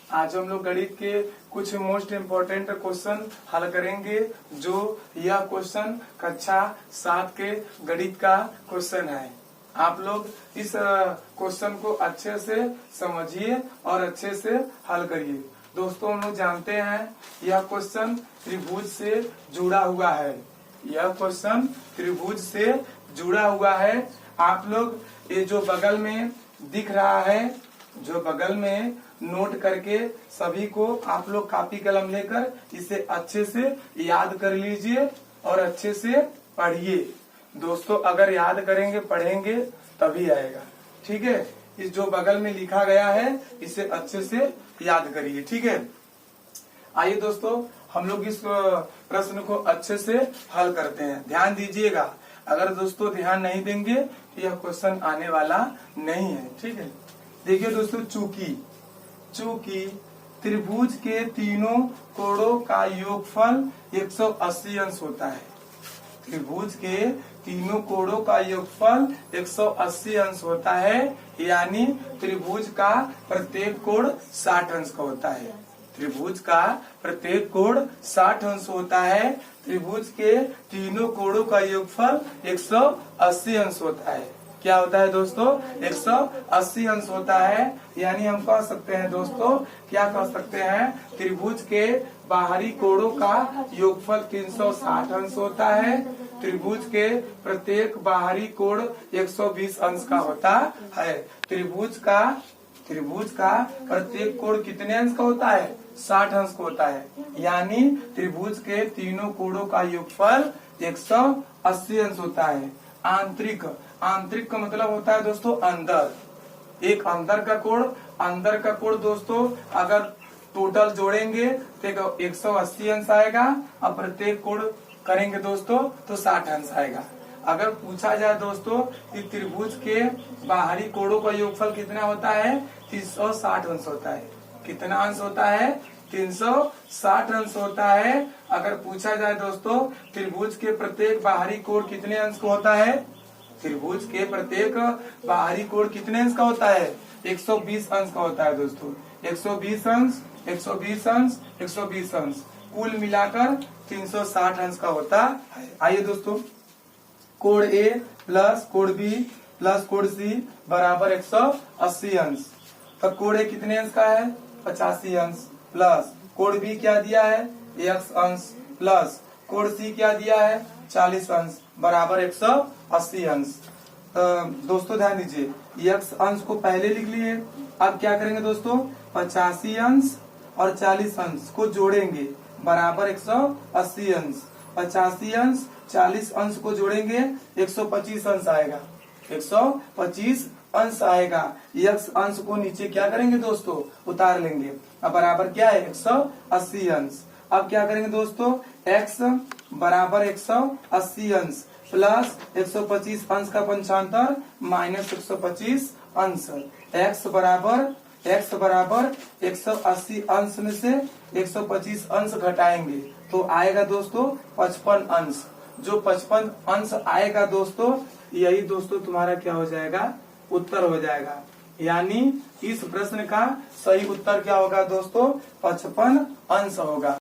आज हम लोग गणित के कुछ मोस्ट इम्पोर्टेंट क्वेश्चन हल करेंगे। जो यह क्वेश्चन कक्षा 7 के गणित का क्वेश्चन है। आप लोग इस क्वेश्चन को अच्छे से समझिए और अच्छे से हल करिए। दोस्तों, हम लोग जानते हैं यह क्वेश्चन त्रिभुज से जुड़ा हुआ है। यह क्वेश्चन त्रिभुज से जुड़ा हुआ है। आप लोग ये जो बगल में दिख रहा है, जो बगल में नोट करके सभी को आप लोग कॉपी कलम लेकर इसे अच्छे से याद कर लीजिए और अच्छे से पढ़िए। दोस्तों, अगर याद करेंगे पढ़ेंगे तभी आएगा। ठीक है, इस जो बगल में लिखा गया है इसे अच्छे से याद करिए। ठीक है, आइए दोस्तों हम लोग इस प्रश्न को अच्छे से हल करते हैं। ध्यान दीजिएगा, अगर दोस्तों ध्यान नहीं देंगे तो यह क्वेश्चन आने वाला नहीं है। ठीक है, देखिए दोस्तों, चूंकि त्रिभुज के तीनों कोणों का योगफल 180 अंश होता है। त्रिभुज के तीनों कोणों का योगफल 180 अंश होता है, यानी त्रिभुज का प्रत्येक कोण 60 अंश का होता है। त्रिभुज का प्रत्येक कोण 60 अंश होता है। त्रिभुज के तीनों कोणों का योगफल 180 अंश होता है। क्या होता है दोस्तों? 180 अंश होता है। यानी हम कह सकते हैं दोस्तों, क्या कह सकते हैं, त्रिभुज के बाहरी कोणों का योगफल 360 अंश होता है। त्रिभुज के प्रत्येक बाहरी कोण 120 अंश का होता है। त्रिभुज का प्रत्येक कोण कितने अंश का होता है? 60 अंश का होता है। यानी त्रिभुज के तीनों कोणों का योगफल 180 अंश होता है। आंतरिक का मतलब होता है दोस्तों अंदर। एक अंदर का कोण दोस्तों अगर टोटल जोड़ेंगे तो 180 अंश आएगा और प्रत्येक कोण करेंगे दोस्तों तो 60 अंश आएगा। अगर पूछा जाए दोस्तों कि त्रिभुज के बाहरी कोणों का योगफल कितना होता है? 360 अंश होता है। कितना अंश होता है? 360 अंश होता है। अगर पूछा जाए दोस्तों त्रिभुज के प्रत्येक बाहरी कोण कितने अंश का होता है? त्रिभुज के प्रत्येक बाहरी कोण कितने अंश का होता है? 120 अंश का होता है दोस्तों। 120 अंश, 120 अंश, 120 अंश, कुल मिलाकर 360 अंश का होता है। आइए दोस्तों, कोण ए प्लस कोण बी प्लस कोण सी बराबर 180 अंश। तब कोण ए कितने अंश का है? 85 अंश प्लस कोण बी क्या दिया है? x अंश प्लस कोण सी क्या दिया है? 40 अंश बराबर 180 अंश। दोस्तों ध्यान दीजिए, x अंश को पहले लिख लिए। अब क्या करेंगे दोस्तों? 85 अंश और 40 अंश को जोड़ेंगे बराबर 180 अंश। 85 अंश 40 अंश को जोड़ेंगे 125 अंश आएगा। 125 अंश आएगा। x अंश को नीचे क्या करेंगे दोस्तों? उतार लेंगे। अब बराबर क्या है? 180 अंश। अब क्या करेंगे दोस्तों? x बराबर 180 अंश प्लस 125 अंश का पंचांतर माइनस 125 अंश। x बराबर 180 अंश में से 125 अंश घटाएंगे तो आएगा दोस्तों 55 अंश। जो 55 अंश आएगा दोस्तों, यही दोस्तों तुम्हारा क्या हो जाएगा? उत्तर हो जाएगा। यानी इस प्रश्न का सही उत्तर क्या होगा दोस्तों? 55 अंश होगा।